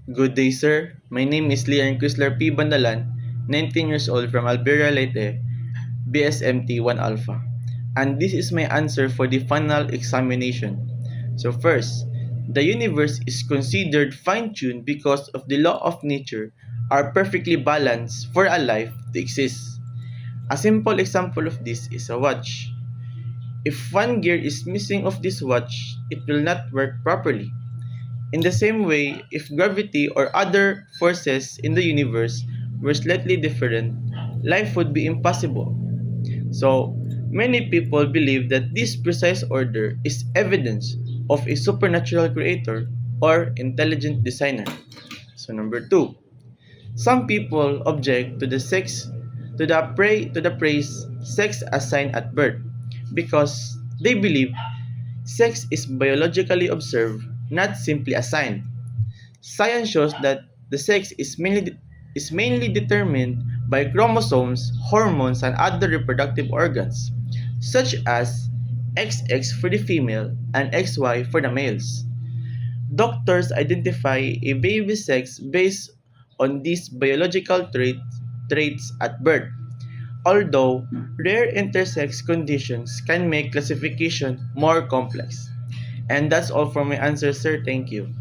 Good day, sir. My name is Lian Chrysler P. Bandalan, 19 years old from Alberia, Leyte, BSMT 1 Alpha. And this is my answer for the final examination. So first, the universe is considered fine-tuned because of the law of nature are perfectly balanced for a life to exist. A simple example of this is a watch. If one gear is missing of this watch, it will not work properly. In the same way, if gravity or other forces in the universe were slightly different, life would be impossible. So, many people believe that this precise order is evidence of a supernatural creator or intelligent designer. So, number two, some people object to the praise sex assigned at birth because they believe sex is biologically observed, not simply assigned. Science shows that the sex is mainly determined by chromosomes, hormones, and other reproductive organs, such as XX for the female and XY for the males. Doctors identify a baby's sex based on these biological traits at birth, although rare intersex conditions can make classification more complex. And that's all for my answer, sir. Thank you.